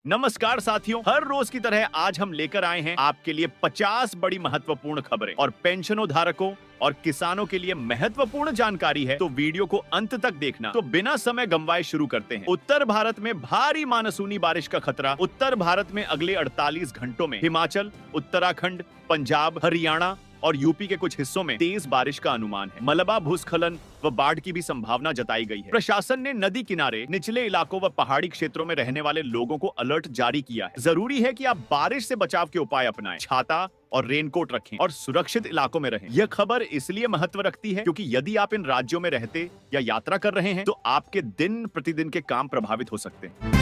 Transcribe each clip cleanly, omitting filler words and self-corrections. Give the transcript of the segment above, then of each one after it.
नमस्कार साथियों, हर रोज की तरह आज हम लेकर आए हैं आपके लिए 50 बड़ी महत्वपूर्ण खबरें और पेंशनों धारकों और किसानों के लिए महत्वपूर्ण जानकारी है। तो वीडियो को अंत तक देखना। तो बिना समय गंवाए शुरू करते हैं। उत्तर भारत में भारी मानसूनी बारिश का खतरा। उत्तर भारत में अगले 48 घंटों में हिमाचल, उत्तराखंड, पंजाब, हरियाणा और यूपी के कुछ हिस्सों में तेज बारिश का अनुमान है। मलबा भूस्खलन व बाढ़ की भी संभावना जताई गई है। प्रशासन ने नदी किनारे, निचले इलाकों व पहाड़ी क्षेत्रों में रहने वाले लोगों को अलर्ट जारी किया है। जरूरी है कि आप बारिश से बचाव के उपाय अपनाएं, छाता और रेनकोट रखें और सुरक्षित इलाकों में रहें। यह खबर इसलिए महत्व रखती है क्योंकि यदि आप इन राज्यों में रहते या यात्रा कर रहे हैं तो आपके दिन प्रतिदिन के काम प्रभावित हो सकते हैं।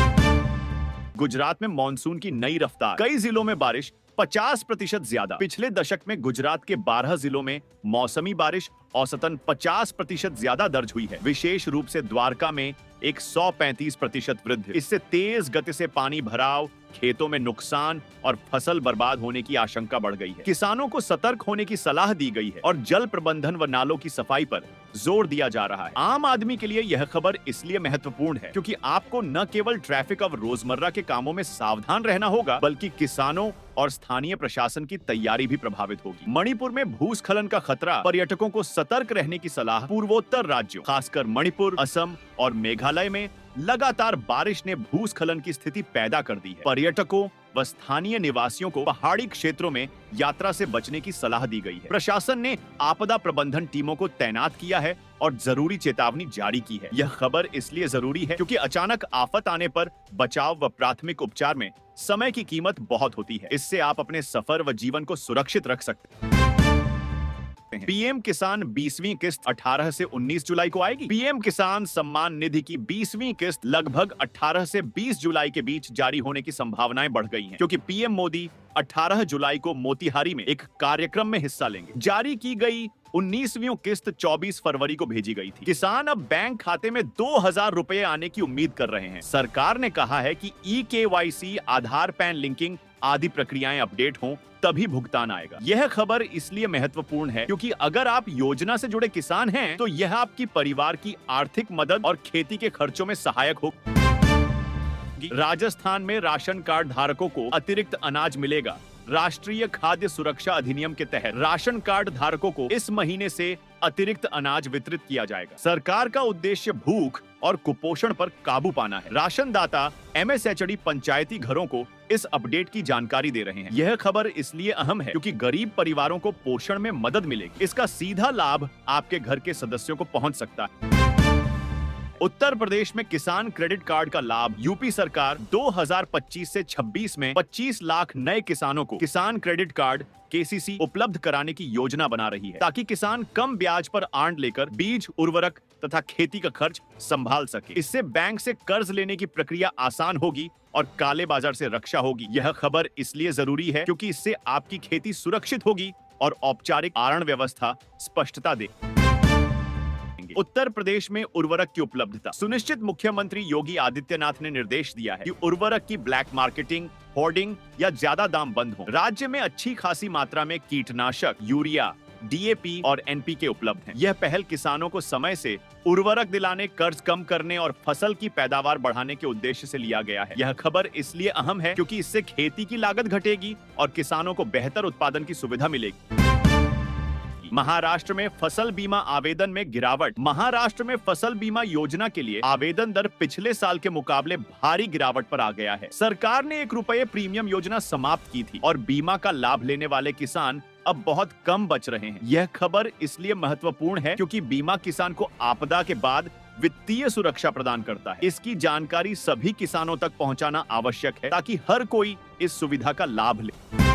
गुजरात में मानसून की नई रफ्तार। कई जिलों में बारिश 50% ज्यादा। पिछले दशक में गुजरात के 12 जिलों में मौसमी बारिश औसतन 50% ज्यादा दर्ज हुई है। विशेष रूप से द्वारका में 135% वृद्धि। इससे तेज गति से पानी भराव, खेतों में नुकसान और फसल बर्बाद होने की आशंका बढ़ गई है। किसानों को सतर्क होने की सलाह दी गई है और जल प्रबंधन व नालों की सफाई पर जोर दिया जा रहा है। आम आदमी के लिए यह खबर इसलिए महत्वपूर्ण है क्योंकि आपको न केवल ट्रैफिक और रोजमर्रा के कामों में सावधान रहना होगा, बल्कि किसानों और स्थानीय प्रशासन की तैयारी भी प्रभावित होगी। मणिपुर में भूस्खलन का खतरा, पर्यटकों को सतर्क रहने की सलाह। पूर्वोत्तर राज्यों खासकर मणिपुर, असम और मेघालय में लगातार बारिश ने भूस्खलन की स्थिति पैदा कर दी है। पर्यटकों व स्थानीय निवासियों को पहाड़ी क्षेत्रों में यात्रा से बचने की सलाह दी गई है। प्रशासन ने आपदा प्रबंधन टीमों को तैनात किया है और जरूरी चेतावनी जारी की है। यह खबर इसलिए जरूरी है क्योंकि अचानक आफत आने पर बचाव व प्राथमिक उपचार में समय की कीमत बहुत होती है। इससे आप अपने सफर व जीवन को सुरक्षित रख सकते हैं। पीएम किसान 20वीं किस्त 18 से 19 जुलाई को आएगी। पीएम किसान सम्मान निधि की 20वीं किस्त लगभग 18 से 20 जुलाई के बीच जारी होने की संभावनाएं बढ़ गई हैं, क्योंकि पीएम मोदी 18 जुलाई को मोतिहारी में एक कार्यक्रम में हिस्सा लेंगे। जारी की गई 19वीं किस्त 24 फरवरी को भेजी गई थी। किसान अब बैंक खाते में 2000 रुपए आने की उम्मीद कर रहे हैं। सरकार ने कहा है कि ई-केवाईसी, आधार पैन लिंकिंग आदि प्रक्रियाएं अपडेट हों तभी भुगतान आएगा। यह खबर इसलिए महत्वपूर्ण है क्योंकि अगर आप योजना से जुड़े किसान हैं तो यह आपकी परिवार की आर्थिक मदद और खेती के खर्चों में सहायक होगी। राजस्थान में राशन कार्ड धारकों को अतिरिक्त अनाज मिलेगा। राष्ट्रीय खाद्य सुरक्षा अधिनियम के तहत राशन कार्ड धारकों को इस महीने से अतिरिक्त अनाज वितरित किया जाएगा। सरकार का उद्देश्य भूख और कुपोषण पर काबू पाना है। राशन दाता एमएसएचडी पंचायती घरों को इस अपडेट की जानकारी दे रहे हैं। यह खबर इसलिए अहम है क्योंकि गरीब परिवारों को पोषण में मदद मिलेगी। इसका सीधा लाभ आपके घर के सदस्यों को पहुंच सकता है। उत्तर प्रदेश में किसान क्रेडिट कार्ड का लाभ। यूपी सरकार 2025 से 26 में 25 लाख नए किसानों को किसान क्रेडिट कार्ड केसीसी उपलब्ध कराने की योजना बना रही है, ताकि किसान कम ब्याज पर आड़ लेकर बीज, उर्वरक तथा खेती का खर्च संभाल सके। इससे बैंक से कर्ज लेने की प्रक्रिया आसान होगी और काले बाजार से रक्षा होगी। यह खबर इसलिए जरूरी है क्योंकि इससे आपकी खेती सुरक्षित होगी और औपचारिक आरण व्यवस्था स्पष्टता दे। उत्तर प्रदेश में उर्वरक की उपलब्धता सुनिश्चित। मुख्यमंत्री योगी आदित्यनाथ ने निर्देश दिया है कि उर्वरक की ब्लैक मार्केटिंग, होर्डिंग या ज्यादा दाम बंद हो। राज्य में अच्छी खासी मात्रा में कीटनाशक, यूरिया, डीएपी और एनपीके उपलब्ध हैं। यह पहल किसानों को समय से उर्वरक दिलाने, कर्ज कम करने और फसल की पैदावार बढ़ाने के उद्देश्य से लिया गया है। यह खबर इसलिए अहम है क्योंकि इससे खेती की लागत घटेगी और किसानों को बेहतर उत्पादन की सुविधा मिलेगी। महाराष्ट्र में फसल बीमा आवेदन में गिरावट। महाराष्ट्र में फसल बीमा योजना के लिए आवेदन दर पिछले साल के मुकाबले भारी गिरावट पर आ गया है। सरकार ने ₹1 प्रीमियम योजना समाप्त की थी और बीमा का लाभ लेने वाले किसान अब बहुत कम बच रहे हैं। यह खबर इसलिए महत्वपूर्ण है क्योंकि बीमा किसान को आपदा के बाद वित्तीय सुरक्षा प्रदान करता है। इसकी जानकारी सभी किसानों तक पहुंचाना आवश्यक है ताकि हर कोई इस सुविधा का लाभ ले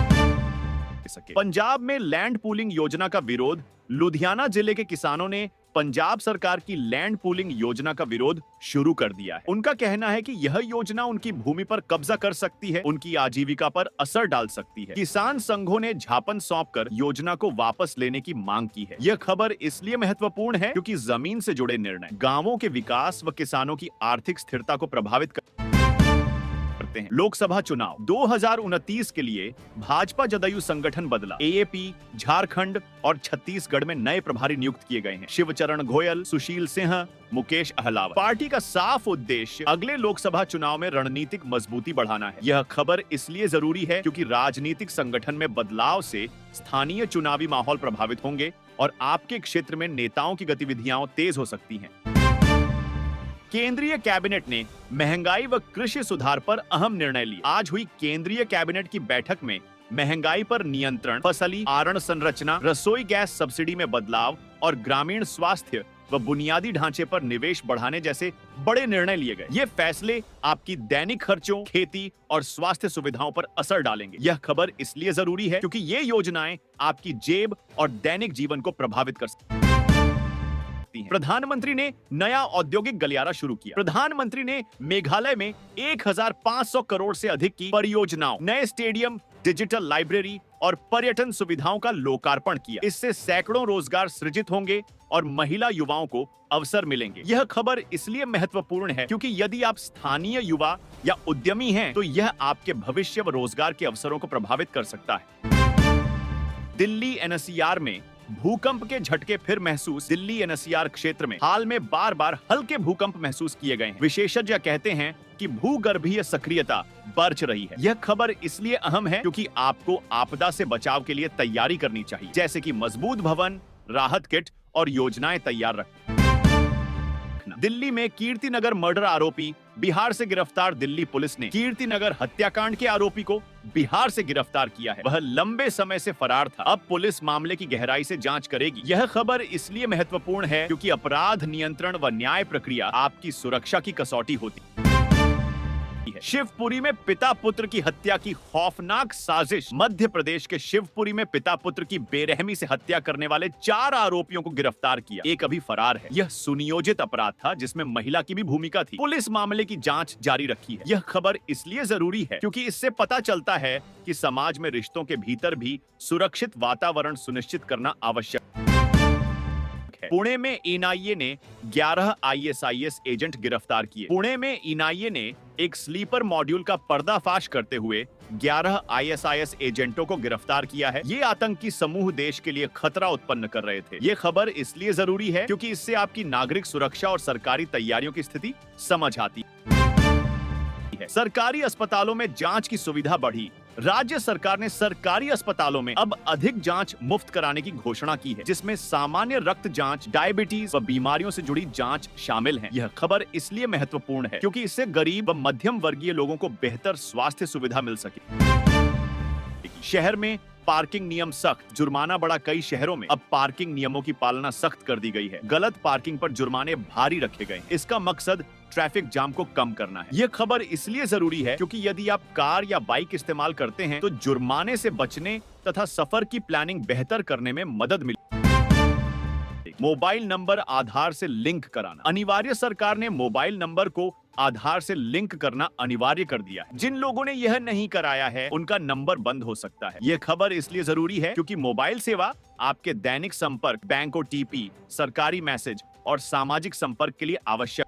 सके। पंजाब में लैंड पूलिंग योजना का विरोध। लुधियाना जिले के किसानों ने पंजाब सरकार की लैंड पूलिंग योजना का विरोध शुरू कर दिया है। उनका कहना है कि यह योजना उनकी भूमि पर कब्जा कर सकती है, उनकी आजीविका पर असर डाल सकती है। किसान संघों ने ज्ञापन सौंपकर योजना को वापस लेने की मांग की है। यह खबर इसलिए महत्वपूर्ण है क्योंकि जमीन से जुड़े निर्णय गांवों के विकास व किसानों की आर्थिक स्थिरता को प्रभावित करते सकते हैं। लोकसभा चुनाव 2029 के लिए भाजपा जदयू संगठन बदला। एएपी, झारखंड और छत्तीसगढ़ में नए प्रभारी नियुक्त किए गए हैं। शिवचरण घोयल, सुशील सिंह, मुकेश अहलावत। पार्टी का साफ उद्देश्य अगले लोकसभा चुनाव में रणनीतिक मजबूती बढ़ाना है। यह खबर इसलिए जरूरी है क्योंकि राजनीतिक संगठन में बदलाव से स्थानीय चुनावी माहौल प्रभावित होंगे और आपके क्षेत्र में नेताओं की गतिविधियां तेज हो सकती हैं। केंद्रीय कैबिनेट ने महंगाई व कृषि सुधार पर अहम निर्णय लिया। आज हुई केंद्रीय कैबिनेट की बैठक में महंगाई पर नियंत्रण, फसली आवरण संरचना, रसोई गैस सब्सिडी में बदलाव और ग्रामीण स्वास्थ्य व बुनियादी ढांचे पर निवेश बढ़ाने जैसे बड़े निर्णय लिए गए। ये फैसले आपकी दैनिक खर्चों, खेती और स्वास्थ्य सुविधाओं पर असर डालेंगे। यह खबर इसलिए जरूरी है क्योंकि ये योजनाएं आपकी जेब और दैनिक जीवन को प्रभावित कर सकती हैं। प्रधानमंत्री ने नया औद्योगिक गलियारा शुरू किया। प्रधानमंत्री ने मेघालय में 1500 करोड़ से अधिक की परियोजनाओं, नए स्टेडियम, डिजिटल लाइब्रेरी और पर्यटन सुविधाओं का लोकार्पण किया। इससे सैकड़ों रोजगार सृजित होंगे और महिला युवाओं को अवसर मिलेंगे। यह खबर इसलिए महत्वपूर्ण है क्योंकि यदि आप स्थानीय युवा या उद्यमी हैं, तो यह आपके भविष्य व रोजगार के अवसरों को प्रभावित कर सकता है। दिल्ली एनसीआर में भूकंप के झटके फिर महसूस। दिल्ली एनसीआर क्षेत्र में हाल में बार-बार हल्के भूकंप महसूस किए गए हैं। विशेषज्ञ कहते हैं कि भूगर्भीय सक्रियता बढ़ रही है। यह खबर इसलिए अहम है क्योंकि आपको आपदा से बचाव के लिए तैयारी करनी चाहिए, जैसे कि मजबूत भवन, राहत किट और योजनाएं तैयार रखना। दिल्ली में कीर्तिनगर मर्डर आरोपी बिहार से गिरफ्तार। दिल्ली पुलिस ने कीर्तिनगर हत्याकांड के आरोपी को बिहार से गिरफ्तार किया है। वह लंबे समय से फरार था। अब पुलिस मामले की गहराई से जांच करेगी। यह खबर इसलिए महत्वपूर्ण है क्योंकि अपराध नियंत्रण व न्याय प्रक्रिया आपकी सुरक्षा की कसौटी होती है। शिवपुरी में पिता पुत्र की हत्या की खौफनाक साजिश। मध्य प्रदेश के शिवपुरी में पिता पुत्र की बेरहमी से हत्या करने वाले 4 आरोपियों को गिरफ्तार किया। एक अभी फरार है। यह सुनियोजित अपराध था जिसमें महिला की भी भूमिका थी। पुलिस मामले की जांच जारी रखी है। यह खबर इसलिए जरूरी है क्योंकि इससे पता चलता है कि समाज में रिश्तों के भीतर भी सुरक्षित वातावरण सुनिश्चित करना आवश्यक है। पुणे में एनआईए ने 11 आईएसआईएस एजेंट गिरफ्तार किए। पुणे में एनआईए ने एक स्लीपर मॉड्यूल का पर्दाफाश करते हुए 11 आईएसआईएस एजेंटों को गिरफ्तार किया है। ये आतंकी समूह देश के लिए खतरा उत्पन्न कर रहे थे। ये खबर इसलिए जरूरी है क्योंकि इससे आपकी नागरिक सुरक्षा और सरकारी तैयारियों की स्थिति समझ आती है। सरकारी अस्पतालों में जांच की सुविधा बढ़ी। राज्य सरकार ने सरकारी अस्पतालों में अब अधिक जांच मुफ्त कराने की घोषणा की है, जिसमें सामान्य रक्त जांच, डायबिटीज व बीमारियों से जुड़ी जांच शामिल है। यह खबर इसलिए महत्वपूर्ण है क्योंकि इससे गरीब व मध्यम वर्गीय लोगों को बेहतर स्वास्थ्य सुविधा मिल सके। शहर में पार्किंग नियम सख्त, जुर्माना बढ़ा। कई शहरों में अब पार्किंग नियमों की पालना सख्त कर दी गई है। गलत पार्किंग पर जुर्माने भारी रखे गए। इसका मकसद ट्रैफिक जाम को कम करना है। यह खबर इसलिए जरूरी है क्योंकि यदि आप कार या बाइक इस्तेमाल करते हैं तो जुर्माने से बचने तथा सफर की प्लानिंग बेहतर करने में मदद मिलेगी। मोबाइल नंबर आधार से लिंक कराना अनिवार्य। सरकार ने मोबाइल नंबर को आधार से लिंक करना अनिवार्य कर दिया है। जिन लोगों ने यह नहीं कराया है उनका नंबर बंद हो सकता है। यह खबर इसलिए जरूरी है क्योंकि मोबाइल सेवा आपके दैनिक संपर्क, बैंक ओटीपी, सरकारी मैसेज और सामाजिक संपर्क के लिए आवश्यक